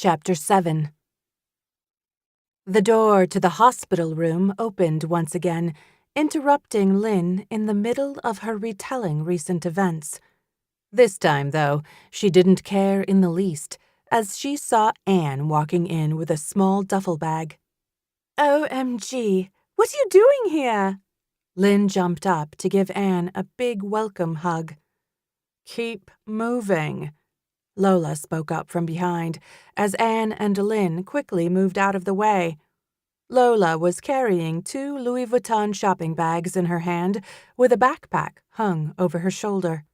Chapter 7. The door to the hospital room opened once again, interrupting Lynn in the middle of her retelling recent events. This time, though, she didn't care in the least, as she saw Anne walking in with a small duffel bag. "OMG, what are you doing here?" Lynn jumped up to give Anne a big welcome hug. "Keep moving," Lola spoke up from behind, as Anne and Lynn quickly moved out of the way. Lola was carrying 2 Louis Vuitton shopping bags in her hand, with a backpack hung over her shoulder.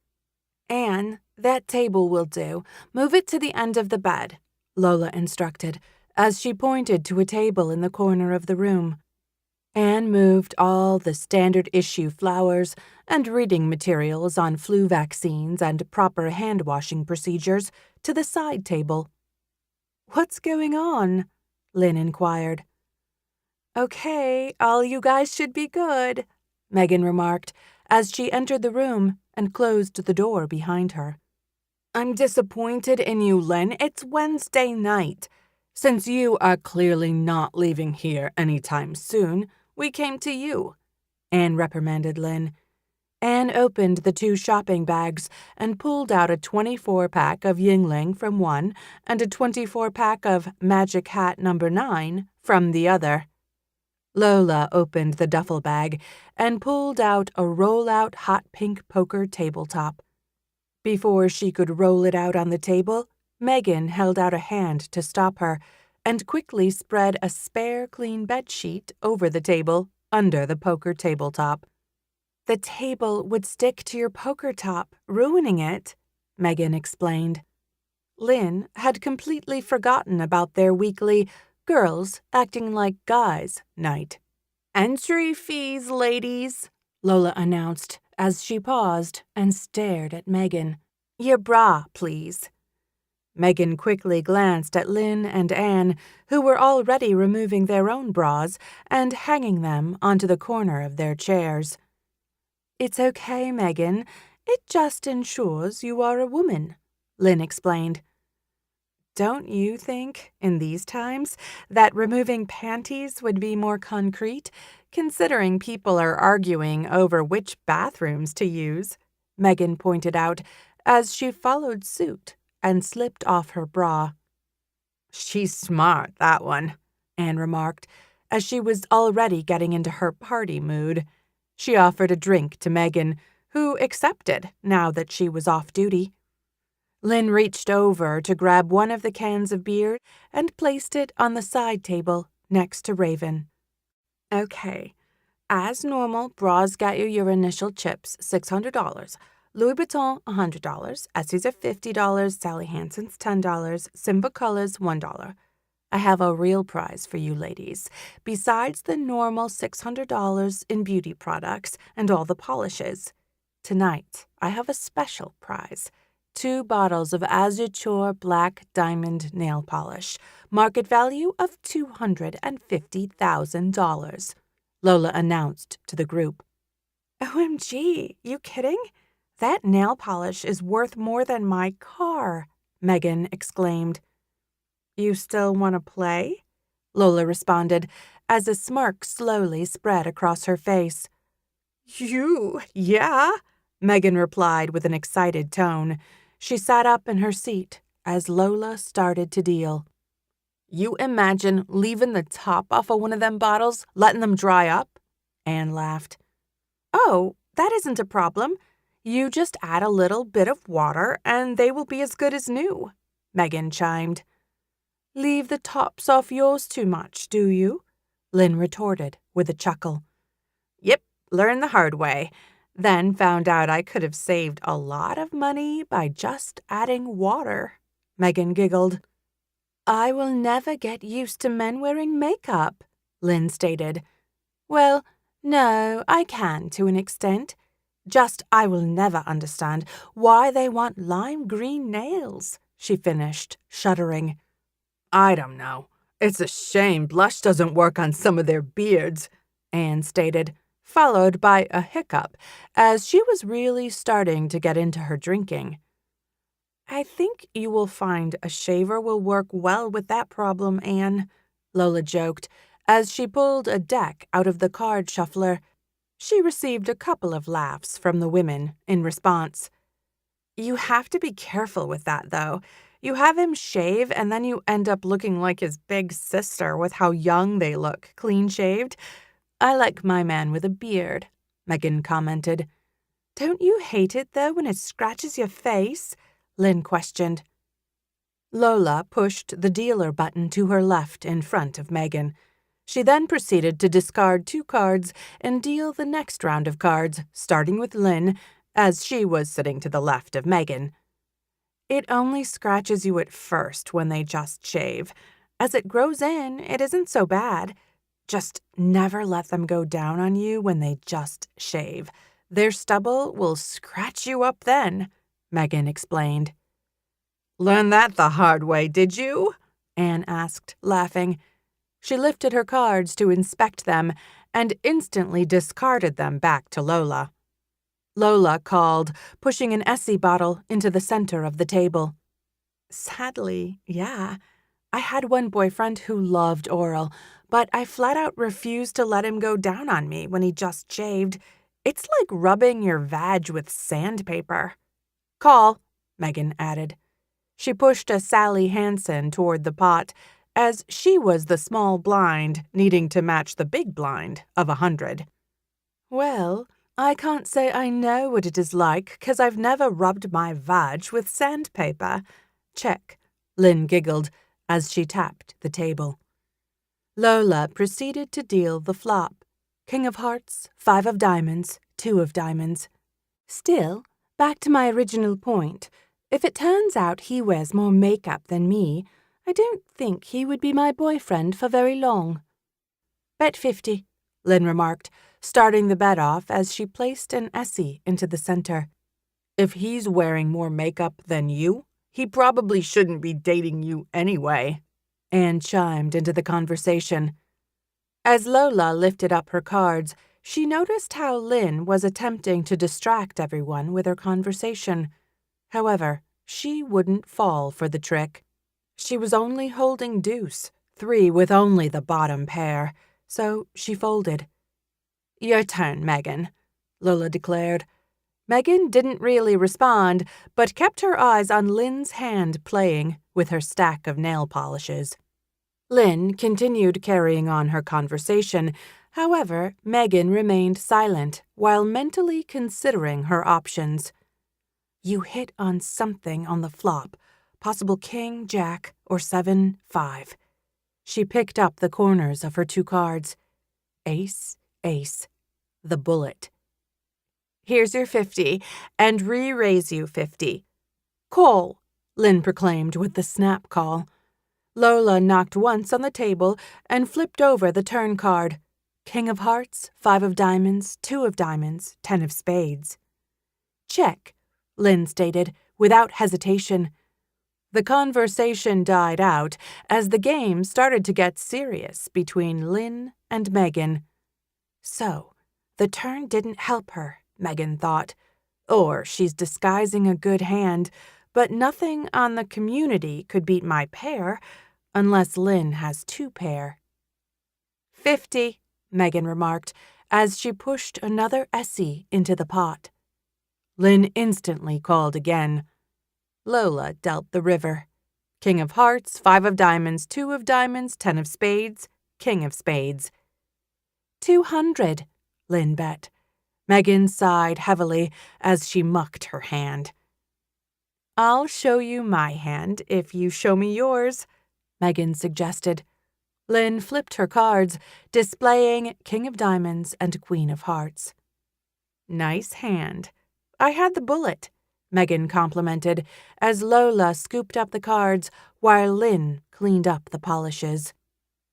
"Anne, that table will do. Move it to the end of the bed," Lola instructed, as she pointed to a table in the corner of the room. Anne moved all the standard-issue flowers and reading materials on flu vaccines and proper hand-washing procedures to the side table. "What's going on?" Lynn inquired. "Okay, all you guys should be good," Megan remarked as she entered the room and closed the door behind her. "I'm disappointed in you, Lynn. It's Wednesday night. Since you are clearly not leaving here anytime soon, we came to you," Anne reprimanded Lynn. Anne opened the 2 shopping bags and pulled out a 24-pack of Yingling from one and a 24-pack of Magic Hat No. 9 from the other. Lola opened the duffel bag and pulled out a roll-out hot pink poker tabletop. Before she could roll it out on the table, Megan held out a hand to stop her and quickly spread a spare clean bedsheet over the table under the poker tabletop. "The table would stick to your poker top, ruining it," Megan explained. Lynn had completely forgotten about their weekly girls acting like guys night. "Entry fees, ladies," Lola announced as she paused and stared at Megan. "Your bra, please." Megan quickly glanced at Lynn and Anne, who were already removing their own bras and hanging them onto the corner of their chairs. "It's okay, Megan. It just ensures you are a woman," Lynn explained. "Don't you think, in these times, that removing panties would be more concrete, considering people are arguing over which bathrooms to use?" Megan pointed out as she followed suit and slipped off her bra. "She's smart, that one," Anne remarked, as she was already getting into her party mood. She offered a drink to Megan, who accepted now that she was off duty. Lynn reached over to grab one of the cans of beer and placed it on the side table next to Raven. "Okay, as normal, bras got you your initial chips, $600. Louis Vuitton, $100. Essie's are $50. Sally Hansen's, $10. Simba Colors, $1. I have a real prize for you ladies. Besides the normal $600 in beauty products and all the polishes, tonight I have a special prize. 2 bottles of Azure Black Diamond nail polish, market value of $250,000, Lola announced to the group. "OMG, you kidding? That nail polish is worth more than my car," Megan exclaimed. "You still want to play?" Lola responded, as a smirk slowly spread across her face. Yeah," Megan replied with an excited tone. She sat up in her seat as Lola started to deal. "You imagine leaving the top off of one of them bottles, letting them dry up?" Anne laughed. "Oh, that isn't a problem. You just add a little bit of water and they will be as good as new," Megan chimed. "Leave the tops off yours too much, do you?" Lynn retorted with a chuckle. "Yep, learned the hard way. Then found out I could have saved a lot of money by just adding water," Megan giggled. "I will never get used to men wearing makeup," Lynn stated. "Well, no, I can to an extent. Just I will never understand why they want lime green nails," she finished, shuddering. "I don't know. It's a shame blush doesn't work on some of their beards," Anne stated, followed by a hiccup, as she was really starting to get into her drinking. I think you will find a shaver will work well with that problem, Anne, Lola joked, as she pulled a deck out of the card shuffler. She received a couple of laughs from the women in response. You have to be careful with that, though. You have him shave, and then you end up looking like his big sister with how young they look, clean-shaved. I like my man with a beard, Megan commented. Don't you hate it, though, when it scratches your face? Lynn questioned. Lola pushed the dealer button to her left in front of Megan. She then proceeded to discard 2 cards and deal the next round of cards, starting with Lynn, as she was sitting to the left of Megan. It only scratches you at first when they just shave. As it grows in, it isn't so bad. Just never let them go down on you when they just shave. Their stubble will scratch you up then, Megan explained. Learn that the hard way, did you? Anne asked, laughing. She lifted her cards to inspect them and instantly discarded them back to Lola. Lola called, pushing an Essie bottle into the center of the table. Sadly, yeah. I had one boyfriend who loved oral, but I flat out refused to let him go down on me when he just shaved. It's like rubbing your vag with sandpaper. Call, Megan added. She pushed a Sally Hansen toward the pot, as she was the small blind needing to match the big blind of 100. Well, I can't say I know what it is like, 'cause I've never rubbed my vag with sandpaper. Check, Lynn giggled as she tapped the table. Lola proceeded to deal the flop. King of hearts, 5 of diamonds, 2 of diamonds. Still, back to my original point. If it turns out he wears more makeup than me, I don't think he would be my boyfriend for very long. Bet 50, Lynn remarked, starting the bet off as she placed an Essie into the center. If he's wearing more makeup than you, he probably shouldn't be dating you anyway, Anne chimed into the conversation. As Lola lifted up her cards, she noticed how Lynn was attempting to distract everyone with her conversation. However, she wouldn't fall for the trick. She was only holding deuce, 3 with only the bottom pair, so she folded. Your turn, Megan, Lola declared. Megan didn't really respond, but kept her eyes on Lynn's hand playing with her stack of nail polishes. Lynn continued carrying on her conversation. However, Megan remained silent while mentally considering her options. You hit on something on the flop, possible king, jack, or 7, 5. She picked up the corners of her 2 cards. Ace, ace, the bullet. Here's your 50, and re-raise you 50. Call, Lynn proclaimed with the snap call. Lola knocked once on the table and flipped over the turn card. King of hearts, 5 of diamonds, 2 of diamonds, 10 of spades. Check, Lynn stated, without hesitation. The conversation died out as the game started to get serious between Lynn and Megan. So, the turn didn't help her, Megan thought. Or she's disguising a good hand, but nothing on the community could beat my pair, unless Lynn has 2 pair. 50, Megan remarked, as she pushed another Essie into the pot. Lynn instantly called again. Lola dealt the river. King of hearts, 5 of diamonds, 2 of diamonds, 10 of spades, king of spades. 200, Lynn bet. Megan sighed heavily as she mucked her hand. I'll show you my hand if you show me yours, Megan suggested. Lynn flipped her cards, displaying king of diamonds and queen of hearts. Nice hand. I had the bullet, Megan complimented, as Lola scooped up the cards while Lynn cleaned up the polishes.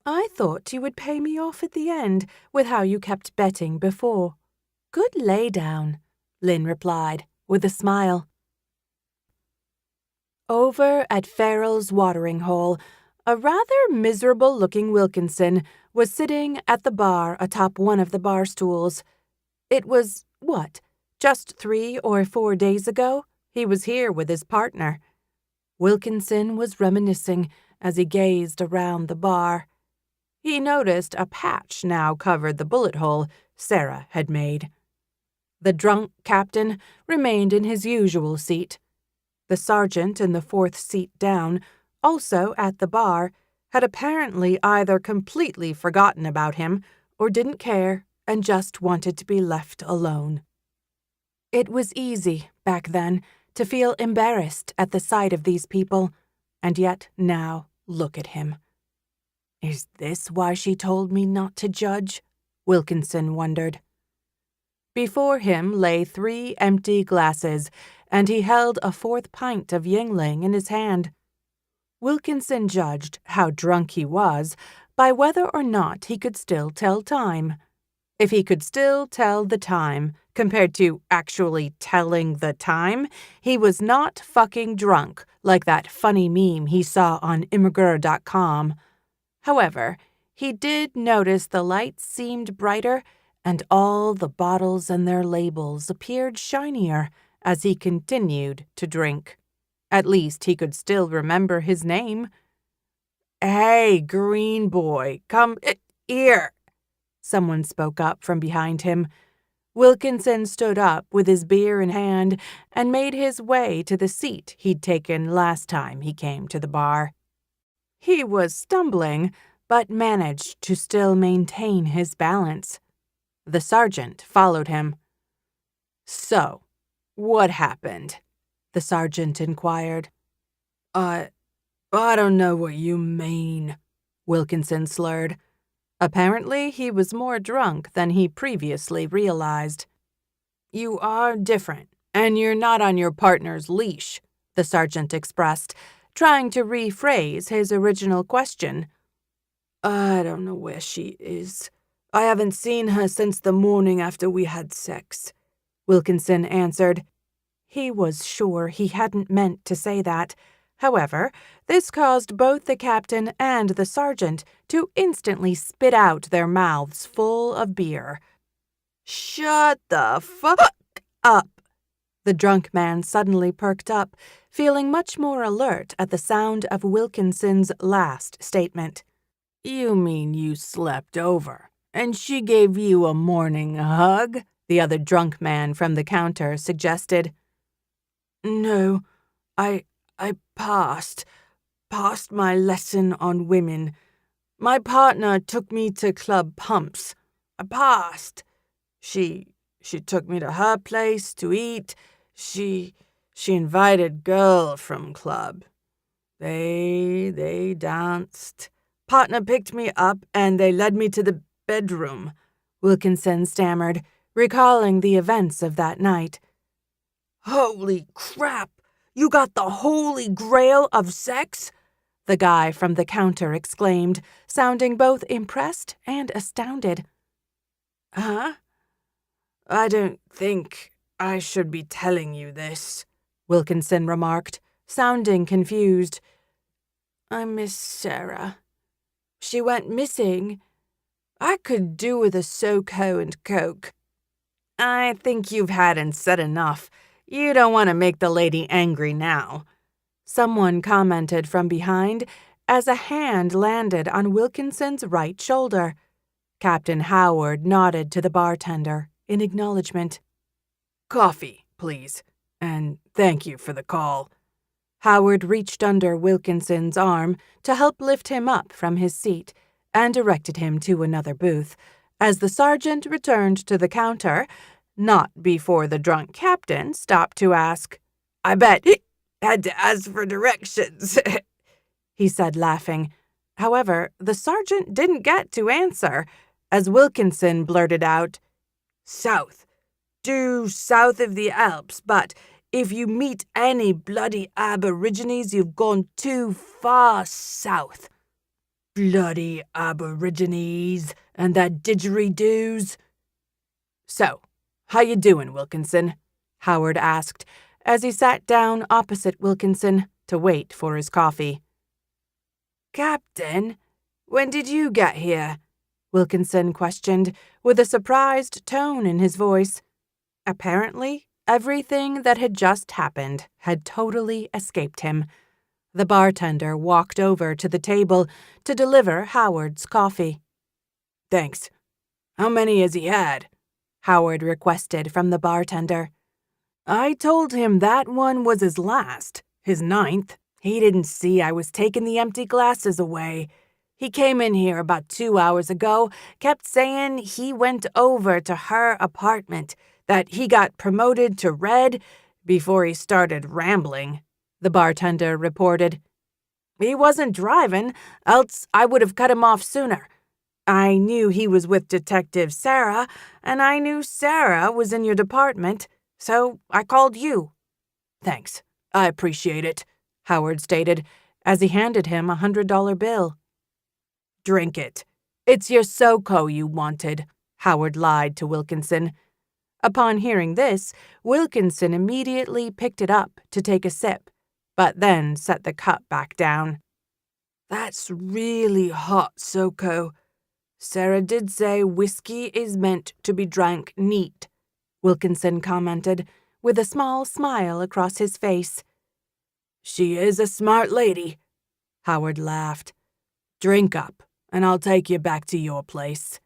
I thought you would pay me off at the end with how you kept betting before. Good laydown, Lynn replied, with a smile. Over at Farrell's watering hole, a rather miserable-looking Wilkinson was sitting at the bar atop one of the bar stools. It was, just 3 or 4 days ago? He was here with his partner. Wilkinson was reminiscing as he gazed around the bar. He noticed a patch now covered the bullet hole Sarah had made. The drunk captain remained in his usual seat. The sergeant in the fourth seat down, also at the bar, had apparently either completely forgotten about him or didn't care and just wanted to be left alone. It was easy, back then, to feel embarrassed at the sight of these people, and yet now look at him. Is this why she told me not to judge? Wilkinson wondered. Before him lay 3 empty glasses, and he held a 4th pint of Yingling in his hand. Wilkinson judged how drunk he was by whether or not he could still tell time. If he could still tell the time, compared to actually telling the time, he was not fucking drunk like that funny meme he saw on Imgur.com. However, he did notice the lights seemed brighter and all the bottles and their labels appeared shinier as he continued to drink. At least he could still remember his name. "Hey, green boy, come here," someone spoke up from behind him. Wilkinson stood up with his beer in hand and made his way to the seat he'd taken last time he came to the bar. He was stumbling, but managed to still maintain his balance. The sergeant followed him. "So, what happened?" the sergeant inquired. I don't know what you mean," Wilkinson slurred. Apparently, he was more drunk than he previously realized. "You are different, and you're not on your partner's leash," the sergeant expressed, trying to rephrase his original question. "I don't know where she is. I haven't seen her since the morning after we had sex," Wilkinson answered. He was sure he hadn't meant to say that. However, this caused both the captain and the sergeant to instantly spit out their mouths full of beer. "Shut the fuck up!" The drunk man suddenly perked up, feeling much more alert at the sound of Wilkinson's last statement. "You mean you slept over, and she gave you a morning hug?" the other drunk man from the counter suggested. "No, I passed my lesson on women. My partner took me to Club Pumps. I passed. She took me to her place to eat. She invited girl from club. They danced. Partner picked me up and they led me to the bedroom," Wilkinson stammered, recalling the events of that night. "Holy crap! You got the holy grail of sex?" the guy from the counter exclaimed, sounding both impressed and astounded. "Huh? I don't think I should be telling you this," Wilkinson remarked, sounding confused. "I miss Sarah. She went missing. I could do with a SoCo and Coke." "I think you've had and said enough. You don't want to make the lady angry now," someone commented from behind as a hand landed on Wilkinson's right shoulder. Captain Howard nodded to the bartender in acknowledgement. "Coffee, please, and thank you for the call." Howard reached under Wilkinson's arm to help lift him up from his seat and directed him to another booth, as the sergeant returned to the counter, not before the drunk captain stopped to ask, "I bet he had to ask for directions," he said, laughing. However, the sergeant didn't get to answer, as Wilkinson blurted out, "South. Due south of the Alps, but if you meet any bloody aborigines, you've gone too far south. Bloody aborigines and their didgeridoos." "So, how you doing, Wilkinson?" Howard asked, as he sat down opposite Wilkinson to wait for his coffee. "Captain, when did you get here?" Wilkinson questioned, with a surprised tone in his voice. Apparently, everything that had just happened had totally escaped him. The bartender walked over to the table to deliver Howard's coffee. Thanks. How many has he had? Howard requested from the bartender. I told him that one was his last, his ninth. He didn't see I was taking the empty glasses away. He came in here about 2 hours ago, kept saying he went over to her apartment, that he got promoted to red before he started rambling, the bartender reported. He wasn't driving, else I would have cut him off sooner. I knew he was with Detective Sarah, and I knew Sarah was in your department, so I called you. Thanks. I appreciate it, Howard stated, as he handed him a $100 bill. Drink it. It's your SoCo you wanted, Howard lied to Wilkinson. Upon hearing this, Wilkinson immediately picked it up to take a sip, but then set the cup back down. That's really hot, SoCo. Sarah did say whiskey is meant to be drank neat, Wilkinson commented, with a small smile across his face. She is a smart lady, Howard laughed. Drink up, and I'll take you back to your place.